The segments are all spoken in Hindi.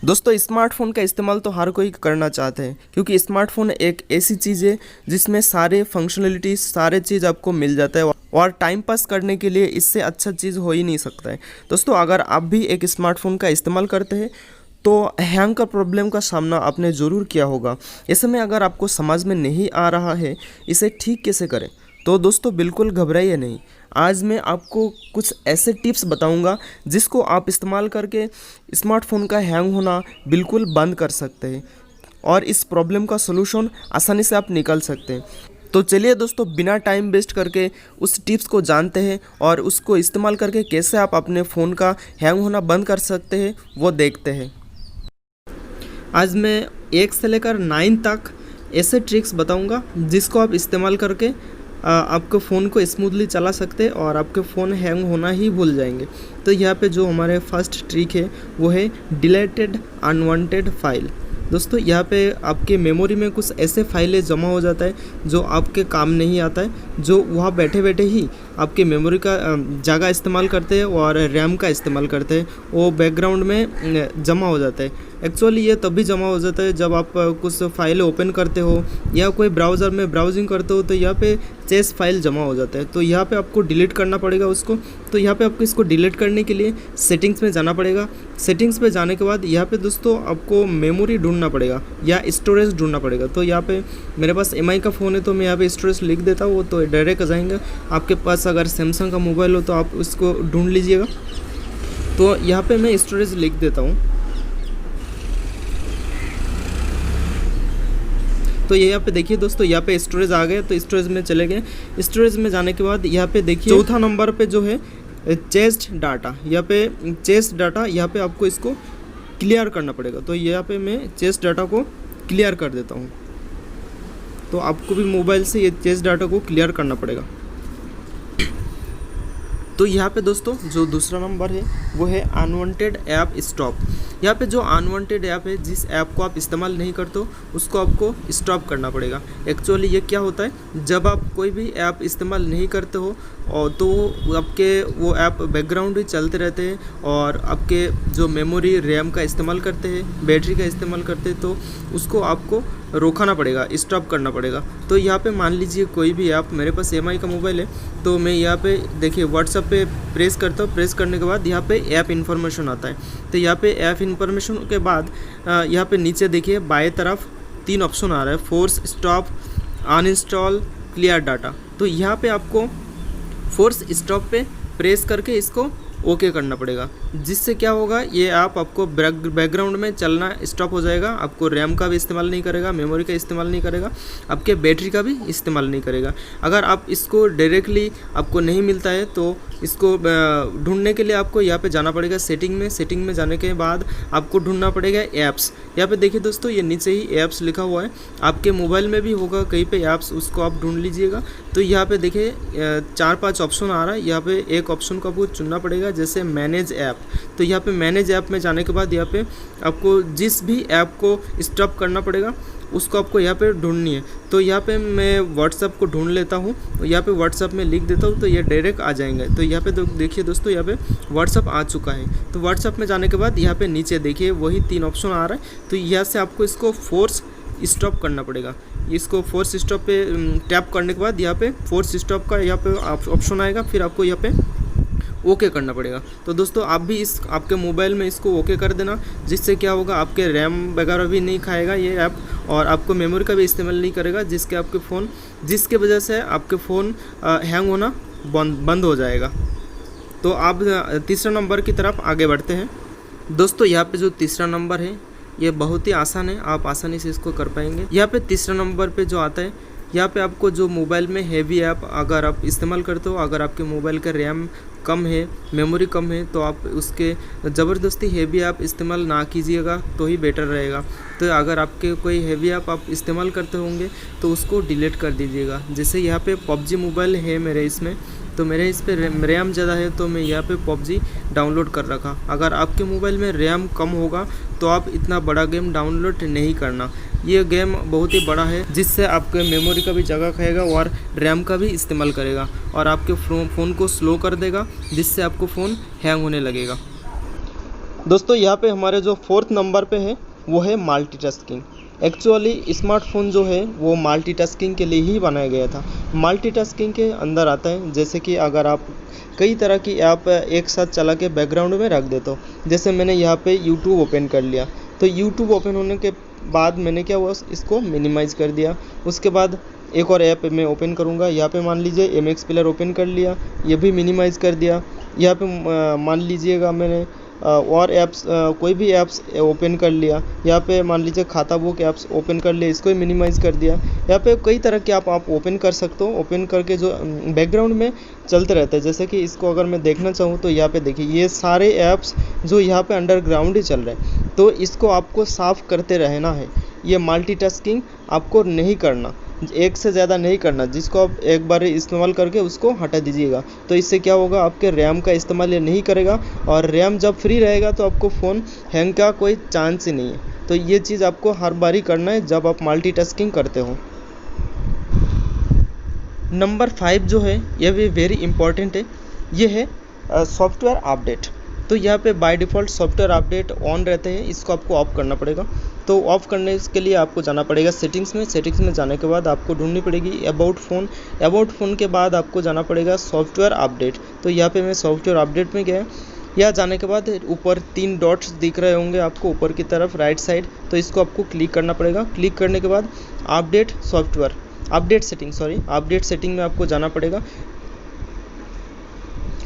दोस्तों स्मार्टफ़ोन का इस्तेमाल तो हर कोई करना चाहते हैं क्योंकि स्मार्टफ़ोन एक ऐसी चीज़ है जिसमें सारे फंक्शनलिटी सारे चीज़ आपको मिल जाता है और टाइम पास करने के लिए इससे अच्छा चीज़ हो ही नहीं सकता है। दोस्तों अगर आप भी एक स्मार्टफ़ोन का इस्तेमाल करते हैं तो हैंग का प्रॉब्लम का सामना आपने ज़रूर किया होगा। ऐसे में अगर आपको समझ में नहीं आ रहा है इसे ठीक कैसे करें तो दोस्तों बिल्कुल घबराइए नहीं। आज मैं आपको कुछ ऐसे टिप्स बताऊंगा जिसको आप इस्तेमाल करके स्मार्टफ़ोन का हैंग होना बिल्कुल बंद कर सकते हैं और इस प्रॉब्लम का सलूशन आसानी से आप निकाल सकते हैं। तो चलिए दोस्तों बिना टाइम वेस्ट करके उस टिप्स को जानते हैं और उसको इस्तेमाल करके कैसे आप अपने फ़ोन का हैंग होना बंद कर सकते हैं वो देखते हैं। आज मैं 1 से लेकर 9 तक ऐसे ट्रिक्स बताऊंगा जिसको आप इस्तेमाल करके आपके फ़ोन को स्मूथली चला सकते हैं और आपके फ़ोन हैंग होना ही भूल जाएंगे। तो यहाँ पे जो हमारे फर्स्ट ट्रिक है वो है डिलीटेड अनवांटेड फाइल। दोस्तों यहाँ पे आपके मेमोरी में कुछ ऐसे फाइलें जमा हो जाता है जो आपके काम नहीं आता है, जो वहाँ बैठे बैठे ही आपके मेमोरी का जगह इस्तेमाल करते हैं और रैम का इस्तेमाल करते हैं, वो बैकग्राउंड में जमा हो जाता है। एक्चुअली ये तभी जमा हो जाता है जब आप कुछ फाइलें ओपन करते हो या कोई ब्राउज़र में ब्राउजिंग करते हो तो यहाँ पे चेस फाइल जमा हो जाता है। तो यहाँ पे आपको डिलीट करना पड़ेगा उसको। तो यहाँ पे आपको इसको डिलीट करने के लिए सेटिंग्स में जाना पड़ेगा। सेटिंग्स पे जाने के बाद यहाँ पे दोस्तों आपको मेमोरी ढूंढना पड़ेगा या स्टोरेज ढूंढना पड़ेगा। तो यहाँ पे मेरे पास MI का फ़ोन है तो मैं यहाँ पे स्टोरेज लिख देता हूँ, तो डायरेक्ट आ जाएंगे। आपके पास अगर सैमसंग का मोबाइल हो तो आप उसको ढूंढ लीजिएगा। तो यहाँ पे मैं स्टोरेज लिख देता हूँ। तो ये यहाँ पे देखिए दोस्तों, यहाँ पे स्टोरेज आ गए तो स्टोरेज में चले गए। स्टोरेज में जाने के बाद यहाँ पे देखिए चौथा नंबर पे जो है चेस्ट डाटा, यहाँ पे चेस्ट डाटा, यहाँ पे आपको इसको क्लियर करना पड़ेगा। तो यहाँ पे मैं चेस्ट डाटा को क्लियर कर देता हूँ। तो आपको भी मोबाइल से ये चेस्ट डाटा को क्लियर करना पड़ेगा। तो यहाँ पे दोस्तों जो दूसरा नंबर है वो है अनवांटेड ऐप स्टॉप। यहाँ पे जो अनवांटेड ऐप है, जिस ऐप को आप इस्तेमाल नहीं करते हो उसको आपको स्टॉप करना पड़ेगा। एक्चुअली ये क्या होता है, जब आप कोई भी ऐप इस्तेमाल नहीं करते हो और तो आपके वो ऐप बैकग्राउंड ही चलते रहते हैं और आपके जो मेमोरी रैम का इस्तेमाल करते हैं, बैटरी का इस्तेमाल करते हैं, तो उसको आपको रोकना पड़ेगा, स्टॉप करना पड़ेगा। तो यहाँ पे मान लीजिए कोई भी ऐप, मेरे पास MI का मोबाइल है तो मैं यहाँ पे देखिए व्हाट्सएप पे प्रेस करता हूँ। प्रेस करने के बाद यहाँ पे ऐप इन्फॉर्मेशन आता है। तो यहाँ पे ऐप इन्फॉर्मेशन के बाद यहाँ पे नीचे देखिए बाएं तरफ 3 ऑप्शन आ रहा है, force stop, uninstall, clear data. तो यहाँ पे आपको फोर्स स्टॉप पे प्रेस करके इसको ओके करना पड़ेगा, जिससे क्या होगा, ये ऐप आपको बैकग्राउंड में चलना स्टॉप हो जाएगा। आपको रैम का भी इस्तेमाल नहीं करेगा, मेमोरी का इस्तेमाल नहीं करेगा, आपके बैटरी का भी इस्तेमाल नहीं करेगा। अगर आप इसको डायरेक्टली आपको नहीं मिलता है तो इसको ढूंढने के लिए आपको यहाँ पे जाना पड़ेगा सेटिंग में। सेटिंग में जाने के बाद आपको ढूंढना पड़ेगा ऐप्स। यहाँ पे देखिए दोस्तों, ये नीचे ही ऐप्स लिखा हुआ है, आपके मोबाइल में भी होगा कहीं पे ऐप्स, उसको आप ढूंढ लीजिएगा। तो यहाँ पे देखिए 4-5 ऑप्शन आ रहा है। यहाँ पे एक ऑप्शन को आपको चुनना पड़ेगा, जैसे मैनेज ऐप। तो यहाँ पे मैनेज ऐप में जाने के बाद यहाँ पे आपको जिस भी ऐप को स्टॉप करना पड़ेगा उसको आपको यहाँ पे ढूंढनी है। तो यहाँ पे मैं व्हाट्सएप को ढूंढ लेता हूँ, तो यहाँ पे व्हाट्सएप में लिख देता हूँ तो ये डायरेक्ट आ जाएंगे। तो यहाँ पे देखिए दोस्तों, यहाँ पे व्हाट्सएप आ चुका है। तो व्हाट्सएप में जाने के बाद यहाँ पे नीचे देखिए वही 3 ऑप्शन आ रहा है। तो यहाँ से आपको इसको फोर्स स्टॉप करना पड़ेगा। इसको फोर्स स्टॉप पे टैप करने के बाद यहाँ पे फोर्स स्टॉप का यहाँ पे ऑप्शन आएगा, फिर आपको यहाँ पे ओके करना पड़ेगा। तो दोस्तों आप भी इस आपके मोबाइल में इसको ओके कर देना, जिससे क्या होगा, आपके रैम वगैरह भी नहीं खाएगा ये ऐप और आपको मेमोरी का भी इस्तेमाल नहीं करेगा, जिसके वजह से आपके फ़ोन हैंग होना बंद हो जाएगा। तो आप तीसरा नंबर की तरफ आगे बढ़ते हैं। दोस्तों यहाँ पे जो तीसरा नंबर है ये बहुत ही आसान है, आप आसानी से इसको कर पाएंगे। यहाँ पे तीसरा नंबर पे जो आता है, यहाँ पे आपको जो मोबाइल में हैवी ऐप अगर आप इस्तेमाल करते हो, अगर आपके मोबाइल का रैम कम है, मेमोरी कम है, तो आप उसके ज़बरदस्ती हैवी ऐप इस्तेमाल ना कीजिएगा तो ही बेटर रहेगा। तो अगर आपके कोई हैवी ऐप आप इस्तेमाल करते होंगे तो उसको डिलीट कर दीजिएगा। जैसे यहाँ पे PUBG मोबाइल है मेरे इसमें, तो मेरे इस पर रैम ज़्यादा है तो मैं यहाँ पे PUBG डाउनलोड कर रखा। अगर आपके मोबाइल में रैम कम होगा तो आप इतना बड़ा गेम डाउनलोड नहीं करना। ये गेम बहुत ही बड़ा है, जिससे आपके मेमोरी का भी जगह खाएगा और रैम का भी इस्तेमाल करेगा और आपके फ़ोन को स्लो कर देगा, जिससे आपको फ़ोन हैंग होने लगेगा। दोस्तों यहाँ पे हमारे जो फोर्थ नंबर पे है वो है मल्टीटास्किंग। एक्चुअली स्मार्टफोन जो है वो मल्टीटास्किंग के लिए ही बनाया गया था। मल्टीटास्किंग के अंदर आता है जैसे कि अगर आप कई तरह की ऐप एक साथ चला के बैकग्राउंड में रख देते हो। जैसे मैंने यहाँ पे यूट्यूब ओपन कर लिया, तो यूट्यूब ओपन होने के बाद मैंने क्या हुआ, इसको मिनिमाइज़ कर दिया। उसके बाद एक और ऐप मैं ओपन करूँगा, यहाँ पे मान लीजिए MX प्लेयर ओपन कर लिया, ये भी मिनिमाइज़ कर दिया। यहाँ पे मान लीजिएगा मैंने और ऐप्स कोई भी ऐप्स ओपन कर लिया, यहाँ पे मान लीजिए खाता बुक ऐप्स ओपन कर लिया, इसको ही मिनिमाइज़ कर दिया। यहाँ पे कई तरह के आप ओपन कर सकते हो। ओपन करके जो बैकग्राउंड में चलते रहते हैं, जैसे कि इसको अगर मैं देखना चाहूँ तो यहाँ पे देखिए ये सारे ऐप्स जो यहाँ पे अंडरग्राउंड ही चल रहे हैं, तो इसको आपको साफ़ करते रहना है। ये मल्टीटास्किंग आपको नहीं करना, एक से ज़्यादा नहीं करना, जिसको आप एक बार इस्तेमाल करके उसको हटा दीजिएगा। तो इससे क्या होगा, आपके रैम का इस्तेमाल ये नहीं करेगा, और रैम जब फ्री रहेगा तो आपको फ़ोन हैंग का कोई चांस ही नहीं है। तो ये चीज़ आपको हर बारी करना है जब आप मल्टीटास्किंग करते हो। नंबर 5 जो है ये भी वेरी इंपॉर्टेंट है, ये है सॉफ्टवेयर अपडेट। तो यहाँ पे by default software update on रहते हैं, इसको आपको ऑफ करना पड़ेगा। तो ऑफ करने के लिए आपको जाना पड़ेगा सेटिंग्स में। सेटिंग्स में जाने के बाद आपको ढूंढनी पड़ेगी अबाउट फ़ोन। अबाउट फ़ोन के बाद आपको जाना पड़ेगा सॉफ्टवेयर अपडेट। तो यहाँ पे मैं सॉफ्टवेयर अपडेट में गया। यहाँ जाने के बाद ऊपर 3 डॉट्स दिख रहे होंगे आपको ऊपर की तरफ राइट साइड, तो इसको आपको क्लिक करना पड़ेगा। क्लिक करने के बाद अपडेट सॉफ्टवेयर अपडेट सेटिंग में आपको जाना पड़ेगा।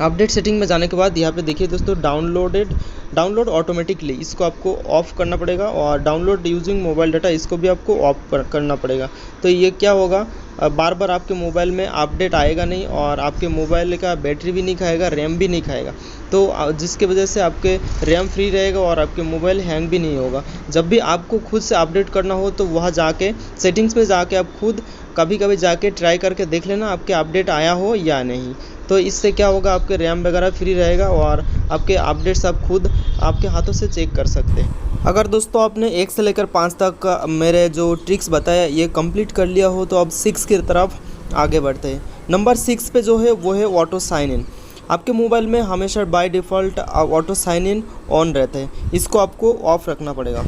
अपडेट सेटिंग में जाने के बाद यहाँ पे देखिए दोस्तों डाउनलोड ऑटोमेटिकली, इसको आपको ऑफ़ करना पड़ेगा, और डाउनलोड यूजिंग मोबाइल डाटा इसको भी आपको ऑफ करना पड़ेगा। तो ये क्या होगा, बार बार आपके मोबाइल में अपडेट आएगा नहीं, और आपके मोबाइल का बैटरी भी नहीं खाएगा, रैम भी नहीं खाएगा। तो जिसकी वजह से आपके रैम फ्री रहेगा और आपके मोबाइल हैंग भी नहीं होगा। जब भी आपको खुद से अपडेट करना हो तो वहाँ जाके सेटिंग्स में जाके आप खुद कभी कभी जाके ट्राई करके देख लेना आपके अपडेट आया हो या नहीं। तो इससे क्या होगा, आपके रैम वगैरह फ्री रहेगा और आपके अपडेट्स आप खुद आपके हाथों से चेक कर सकते हैं। अगर दोस्तों आपने 1 से लेकर 5 तक का मेरे जो ट्रिक्स बताया ये कंप्लीट कर लिया हो तो अब 6 की तरफ आगे बढ़ते हैं। नंबर 6 पे जो है वो है ऑटो साइन इन। आपके मोबाइल में हमेशा by default auto sign in on रहता है, इसको आपको ऑफ़ रखना पड़ेगा।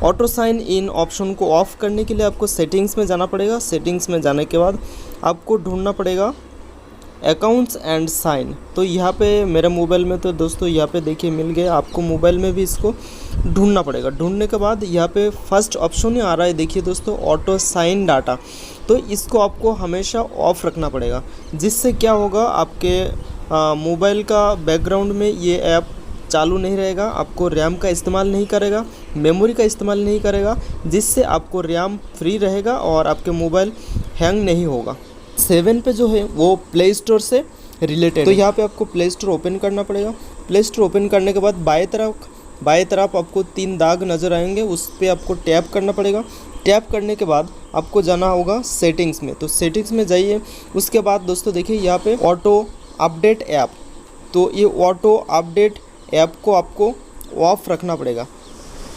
ऑटो साइन इन ऑप्शन को ऑफ़ करने के लिए आपको सेटिंग्स में जाना पड़ेगा। सेटिंग्स में जाने के बाद आपको ढूंढना पड़ेगा अकाउंट्स एंड साइन। तो यहाँ पे मेरे मोबाइल में तो दोस्तों यहाँ पे देखिए मिल गया, आपको मोबाइल में भी इसको ढूंढना पड़ेगा। ढूंढने के बाद यहाँ पे फर्स्ट ऑप्शन ही आ रहा है, देखिए दोस्तों ऑटो साइन डाटा। तो इसको आपको हमेशा ऑफ़ रखना पड़ेगा, जिससे क्या होगा, आपके मोबाइल का बैकग्राउंड में ये ऐप चालू नहीं रहेगा, आपको रैम का इस्तेमाल नहीं करेगा, मेमोरी का इस्तेमाल नहीं करेगा, जिससे आपको रैम फ्री रहेगा और आपके मोबाइल हैंग नहीं होगा। 7 पे जो है वो प्ले स्टोर से रिलेटेड, तो यहाँ पे आपको प्ले स्टोर ओपन करना पड़ेगा। प्ले स्टोर ओपन करने के बाद बाएं तरफ आपको 3 दाग नज़र आएंगे, उस पर आपको टैप करना पड़ेगा। टैप करने के बाद आपको जाना होगा सेटिंग्स में। तो सेटिंग्स में जाइए। उसके बाद दोस्तों देखिए यहाँ पे ऑटो अपडेट ऐप, तो ये ऑटो अपडेट ऐप को आपको ऑफ रखना पड़ेगा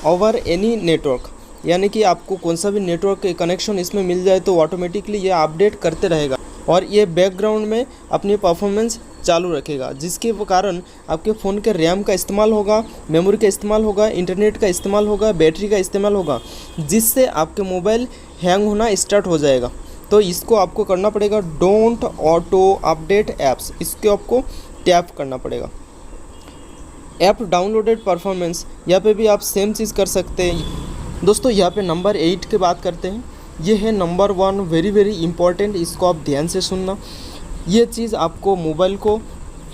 ओवर एनी नेटवर्क, यानी कि आपको कौन सा भी नेटवर्क कनेक्शन इसमें मिल जाए तो ऑटोमेटिकली ये अपडेट करते रहेगा और ये बैकग्राउंड में अपनी परफॉर्मेंस चालू रखेगा, जिसके कारण आपके फ़ोन के रैम का इस्तेमाल होगा, मेमोरी का इस्तेमाल होगा, इंटरनेट का इस्तेमाल होगा, बैटरी का इस्तेमाल होगा, जिससे आपके मोबाइल हैंग होना स्टार्ट हो जाएगा। तो इसको आपको करना पड़ेगा डोंट ऑटो अपडेट ऐप्स, इसको आपको टैप करना पड़ेगा। ऐप डाउनलोडेड परफॉर्मेंस, यहाँ पे भी आप सेम चीज़ कर सकते हैं। दोस्तों यहाँ पे नंबर 8 की बात करते हैं। ये है नंबर 1, वेरी इंपॉर्टेंट, इसको आप ध्यान से सुनना। ये चीज़ आपको मोबाइल को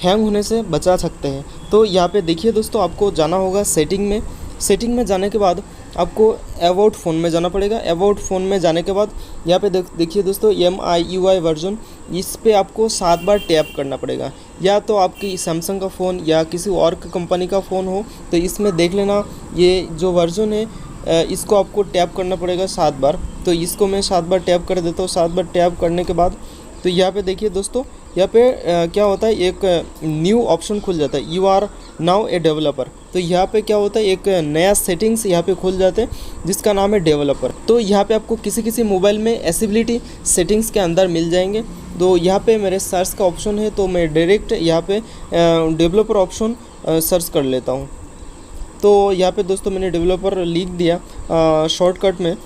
हैंग होने से बचा सकते हैं। तो यहाँ पे देखिए दोस्तों, आपको जाना होगा सेटिंग में। सेटिंग में जाने के बाद आपको अबाउट फ़ोन में जाना पड़ेगा। अबाउट फ़ोन में जाने के बाद यहाँ पे देखिए दोस्तों MIUI वर्जन, इस पे आपको 7 बार टैप करना पड़ेगा। या तो आपकी सैमसंग का फ़ोन या किसी और कंपनी का फ़ोन हो तो इसमें देख लेना, ये जो वर्जन है इसको आपको टैप करना पड़ेगा 7 बार। तो इसको मैं 7 बार टैप कर देता हूँ। 7 बार टैप करने के बाद तो यहाँ पे देखिए दोस्तों, यहाँ पे क्या होता है, एक न्यू ऑप्शन खुल जाता है, you are now a developer. तो यहाँ पे क्या होता है, एक नया सेटिंग्स यहाँ पे खुल जाते हैं जिसका नाम है डेवलपर। तो यहाँ पे आपको किसी मोबाइल में एसिबिलिटी सेटिंग्स के अंदर मिल जाएंगे। तो यहाँ पे मेरे सर्च का ऑप्शन है, तो मैं डायरेक्ट यहाँ पे डेवलपर ऑप्शन सर्च कर लेता हूँ। तो यहाँ पे दोस्तों मैंने डेवलपर लिख दिया शॉर्टकट में।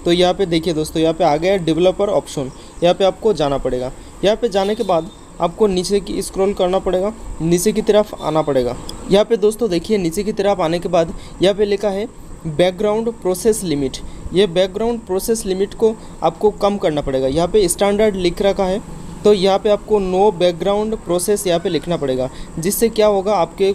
तो यहाँ पे देखिए दोस्तों, यहाँ पे आ गया डेवलपर ऑप्शन। यहाँ पे आपको जाना पड़ेगा। यहाँ पे जाने के बाद आपको नीचे की स्क्रॉल करना पड़ेगा, नीचे की तरफ आना पड़ेगा। यहाँ पे दोस्तों देखिए, नीचे की तरफ आने के बाद यहाँ पे लिखा है बैकग्राउंड प्रोसेस लिमिट। ये बैकग्राउंड प्रोसेस लिमिट को आपको कम करना पड़ेगा। यहाँ पे स्टैंडर्ड लिख रखा है, तो यहाँ पे आपको नो बैकग्राउंड प्रोसेस यहाँ पे लिखना पड़ेगा, जिससे क्या होगा, आपके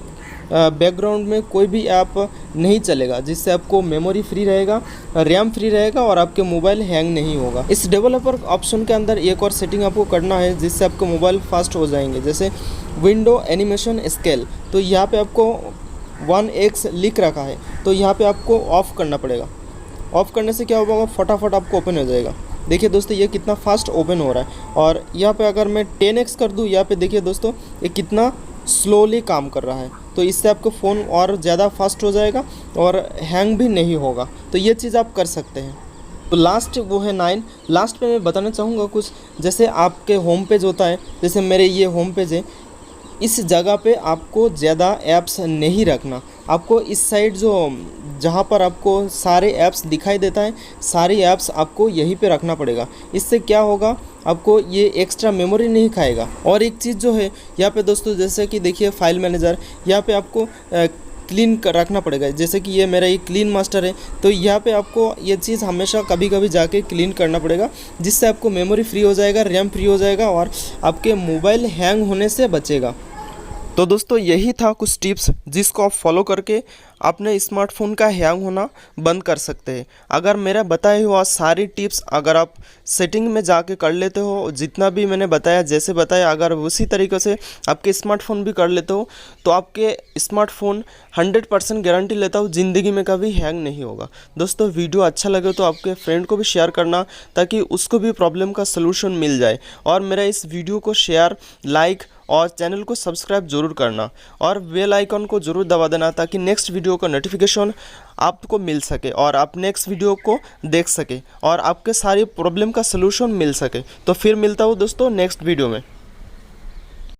बैकग्राउंड में कोई भी ऐप नहीं चलेगा, जिससे आपको मेमोरी फ्री रहेगा, रैम फ्री रहेगा और आपके मोबाइल हैंग नहीं होगा। इस डेवलपर ऑप्शन के अंदर एक और सेटिंग आपको करना है, जिससे आपके मोबाइल फास्ट हो जाएंगे, जैसे विंडो एनिमेशन स्केल। तो यहाँ पे आपको 1x लिख रखा है, तो यहाँ पे आपको ऑफ़ करना पड़ेगा। ऑफ़ करने से क्या होगा, फटाफट आपको ओपन हो जाएगा। देखिए दोस्तों, ये कितना फास्ट ओपन हो रहा है। और यहाँ पे अगर मैं 10x कर दूँ, यहाँ पे देखिए दोस्तों, ये कितना स्लोली काम कर रहा है। तो इससे आपको फ़ोन और ज़्यादा फास्ट हो जाएगा और हैंग भी नहीं होगा। तो ये चीज़ आप कर सकते हैं। तो लास्ट वो है 9। लास्ट पे मैं बताना चाहूँगा कुछ, जैसे आपके होम पेज होता है, जैसे मेरे ये होम पेज है, इस जगह पे आपको ज़्यादा ऐप्स नहीं रखना। आपको इस साइड जो जहाँ पर आपको सारे ऐप्स दिखाई देता है, सारी ऐप्स आपको यहीं पे रखना पड़ेगा। इससे क्या होगा, आपको ये एक्स्ट्रा मेमोरी नहीं खाएगा। और एक चीज़ जो है यहाँ पे दोस्तों, जैसे कि देखिए फाइल मैनेजर, यहाँ पे आपको क्लीन रखना पड़ेगा। जैसे कि ये मेरा ये क्लीन मास्टर है, तो यहाँ पे आपको ये चीज़ हमेशा कभी कभी जाके क्लीन करना पड़ेगा, जिससे आपको मेमोरी फ्री हो जाएगा, रैम फ्री हो जाएगा और आपके मोबाइल हैंग होने से बचेगा। तो दोस्तों यही था कुछ टिप्स, जिसको आप फॉलो करके अपने स्मार्टफोन का हैंग होना बंद कर सकते हैं। अगर मेरा बताए हुआ सारी टिप्स अगर आप सेटिंग में जाके कर लेते हो, जितना भी मैंने बताया, जैसे बताया, अगर उसी तरीके से आपके स्मार्टफोन भी कर लेते हो, तो आपके स्मार्टफोन 100% गारंटी लेता हूँ ज़िंदगी में कभी हैंग नहीं होगा। दोस्तों वीडियो अच्छा लगे तो आपके फ्रेंड को भी शेयर करना, ताकि उसको भी प्रॉब्लम का सलूशन मिल जाए। और मेरा इस वीडियो को शेयर, लाइक और चैनल को सब्सक्राइब जरूर करना और बेल आइकन को जरूर दबा देना, ताकि नेक्स्ट वीडियो का नोटिफिकेशन आपको मिल सके और आप नेक्स्ट वीडियो को देख सके और आपके सारी प्रॉब्लम का सलूशन मिल सके। तो फिर मिलता हूँ दोस्तों नेक्स्ट वीडियो में।